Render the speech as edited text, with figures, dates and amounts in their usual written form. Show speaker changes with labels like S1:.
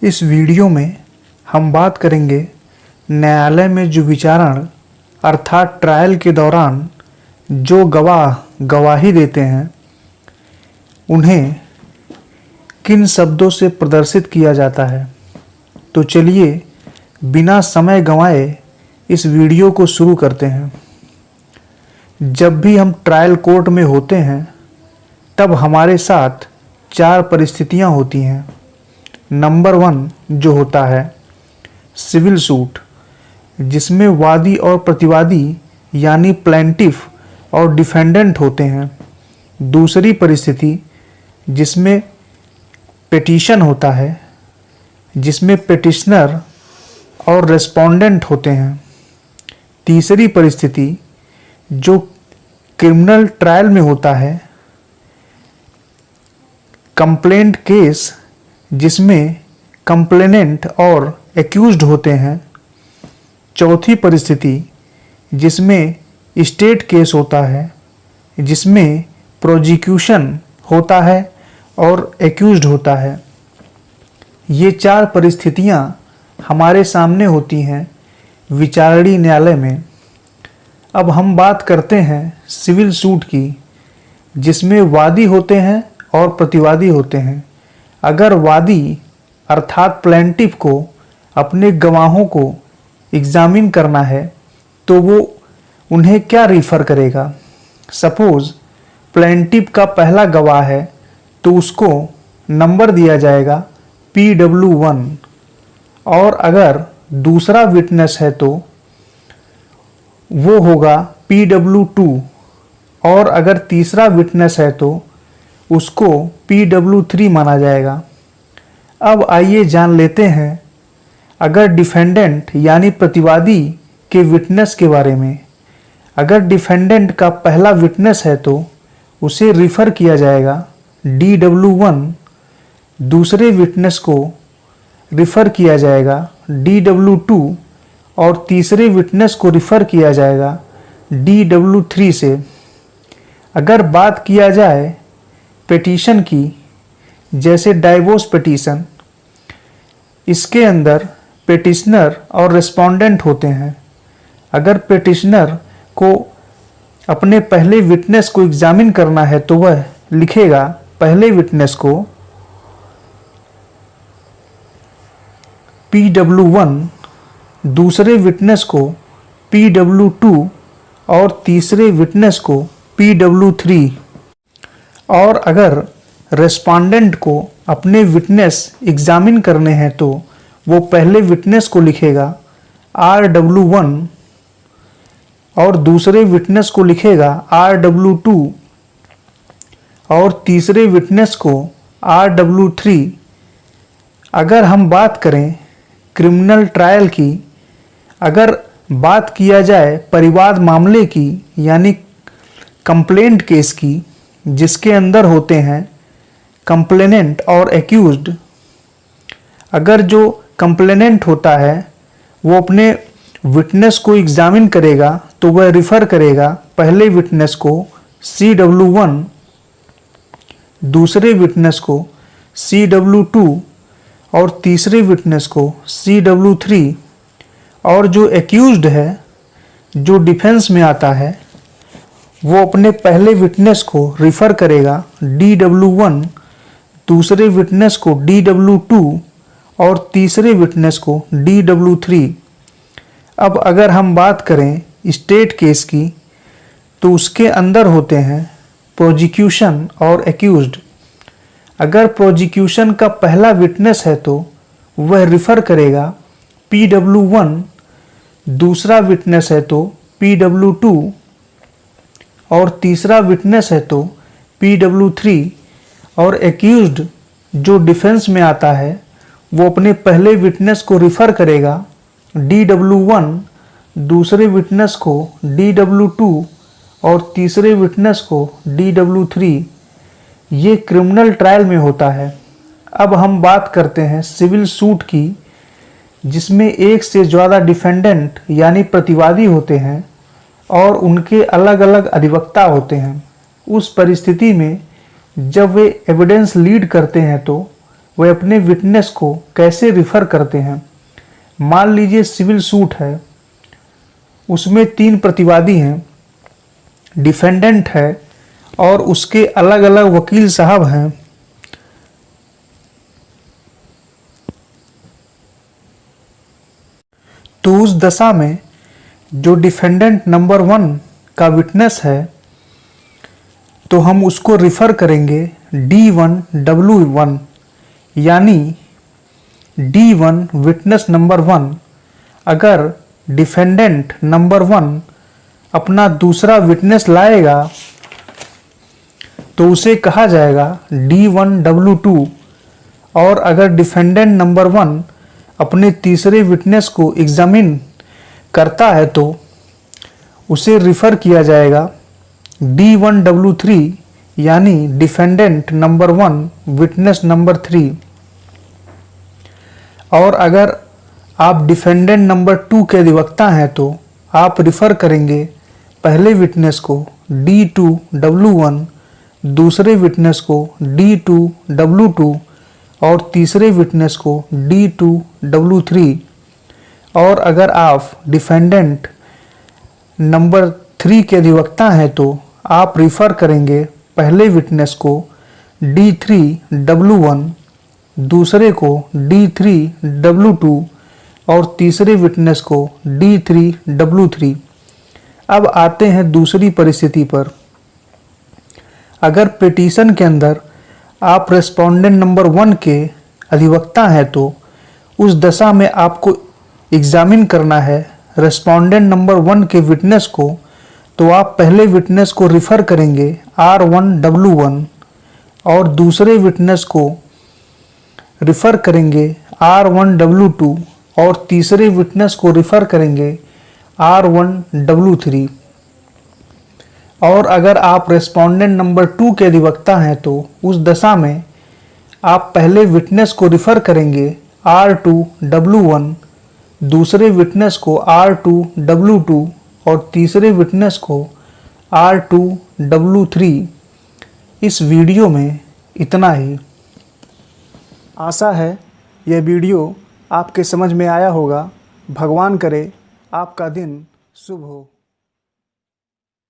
S1: इस वीडियो में हम बात करेंगे न्यायालय में जो विचारण अर्थात ट्रायल के दौरान जो गवाह गवाही देते हैं उन्हें किन शब्दों से प्रदर्शित किया जाता है। तो चलिए बिना समय गंवाए इस वीडियो को शुरू करते हैं। जब भी हम ट्रायल कोर्ट में होते हैं तब हमारे साथ 4 परिस्थितियां होती हैं। नंबर 1 जो होता है सिविल सूट, जिसमें वादी और प्रतिवादी यानी प्लेंटिफ और डिफेंडेंट होते हैं। दूसरी परिस्थिति जिसमें पिटीशन होता है, जिसमें पिटिशनर और रेस्पोंडेंट होते हैं। तीसरी परिस्थिति जो क्रिमिनल ट्रायल में होता है, कंप्लेंट केस, जिसमें कंप्लेनेंट और एक्यूज्ड होते हैं। चौथी परिस्थिति जिसमें स्टेट केस होता है, जिसमें प्रोजिक्यूशन होता है और एक्यूज्ड होता है। ये 4 परिस्थितियां हमारे सामने होती हैं विचारणीय न्यायालय में। अब हम बात करते हैं सिविल सूट की, जिसमें वादी होते हैं और प्रतिवादी होते हैं। अगर वादी अर्थात प्लेंटिफ को अपने गवाहों को एग्जामिन करना है तो वो उन्हें क्या रिफ़र करेगा। सपोज़ प्लेंटिफ का पहला गवाह है तो उसको नंबर दिया जाएगा PW1, और अगर दूसरा विटनेस है तो वो होगा PW2, और अगर तीसरा विटनेस है तो उसको PW3 माना जाएगा। अब आइए जान लेते हैं अगर डिफेंडेंट यानी प्रतिवादी के विटनेस के बारे में। अगर डिफेंडेंट का पहला विटनेस है तो उसे रिफ़र किया जाएगा DW1, दूसरे विटनेस को रिफ़र किया जाएगा DW2 और तीसरे विटनेस को रिफ़र किया जाएगा DW3 से। अगर बात किया जाए पिटीशन की, जैसे डाइवोर्स पिटीशन, इसके अंदर पिटिशनर और रेस्पोंडेंट होते हैं। अगर पिटिशनर को अपने पहले विटनेस को एग्जामिन करना है तो वह लिखेगा पहले विटनेस को PW1, दूसरे विटनेस को PW2 और तीसरे विटनेस को PW3। और अगर रेस्पोंडेंट को अपने विटनेस एग्जामिन करने हैं तो वो पहले विटनेस को लिखेगा RW1 और दूसरे विटनेस को लिखेगा RW2 और तीसरे विटनेस को RW3। अगर हम बात करें क्रिमिनल ट्रायल की, अगर बात किया जाए परिवाद मामले की यानी कंप्लेंट केस की, जिसके अंदर होते हैं कंप्लेनेंट और एक्यूज्ड। अगर जो कंप्लेनेंट होता है वो अपने विटनेस को एग्जामिन करेगा तो वह रिफ़र करेगा पहले विटनेस को CW1, दूसरे विटनेस को CW2 और तीसरे विटनेस को CW3। और जो एक्यूज्ड है, जो डिफेंस में आता है, वो अपने पहले विटनेस को रिफ़र करेगा DW1, दूसरे विटनेस को DW2 और तीसरे विटनेस को DW3। अब अगर हम बात करें स्टेट केस की तो उसके अंदर होते हैं प्रोजिक्यूशन और एक्यूज्ड। अगर प्रोजिक्यूशन का पहला विटनेस है तो वह रिफ़र करेगा PW1, दूसरा विटनेस है तो PW2 और तीसरा विटनेस है तो PW3। और एक्यूज्ड जो डिफेंस में आता है वो अपने पहले विटनेस को रिफ़र करेगा DW1, दूसरे विटनेस को DW2 और तीसरे विटनेस को DW3। ये क्रिमिनल ट्रायल में होता है। अब हम बात करते हैं सिविल सूट की, जिसमें एक से ज़्यादा डिफेंडेंट यानी प्रतिवादी होते हैं और उनके अलग अलग अधिवक्ता होते हैं। उस परिस्थिति में जब वे एविडेंस लीड करते हैं तो वे अपने विटनेस को कैसे रिफ़र करते हैं। मान लीजिए सिविल सूट है, उसमें 3 प्रतिवादी हैं, डिफेंडेंट है और उसके अलग अलग वकील साहब हैं। तो उस दशा में जो डिफेंडेंट नंबर 1 का विटनेस है, तो हम उसको रिफ़र करेंगे D1W1, यानी D1 विटनेस नंबर 1 अगर डिफेंडेंट नंबर 1 अपना दूसरा विटनेस लाएगा तो उसे कहा जाएगा D1W2, और अगर डिफेंडेंट नंबर 1 अपने तीसरे विटनेस को एग्जामिन करता है तो उसे रिफ़र किया जाएगा D1W3, यानी डिफेंडेंट नंबर 1 विटनेस नंबर 3। और अगर आप डिफेंडेंट नंबर 2 के अधिवक्ता हैं तो आप रिफ़र करेंगे पहले विटनेस को D2W1, दूसरे विटनेस को D2W2 और तीसरे विटनेस को D2W3। और अगर आप डिफेंडेंट नंबर 3 के अधिवक्ता हैं तो आप रिफ़र करेंगे पहले विटनेस को D3W1, दूसरे को D3W2 और तीसरे विटनेस को D3W3। अब आते हैं दूसरी परिस्थिति पर। अगर पिटीशन के अंदर आप रेस्पोंडेंट नंबर 1 के अधिवक्ता हैं तो उस दशा में आपको एग्जामिन करना है रेस्पोंडेंट नंबर 1 के विटनेस को। तो आप पहले विटनेस को रिफ़र करेंगे R1W1 और दूसरे विटनेस को रिफ़र करेंगे R1W2 और तीसरे विटनेस को रिफ़र करेंगे R1W3। और अगर आप रेस्पोंडेंट नंबर 2 के अधिवक्ता हैं तो उस दशा में आप पहले विटनेस को रिफ़र करेंगे R2W1, दूसरे विटनेस को R2W2 और तीसरे विटनेस को R2W3। इस वीडियो में इतना ही। आशा है यह वीडियो आपके समझ में आया होगा। भगवान करे आपका दिन शुभ हो।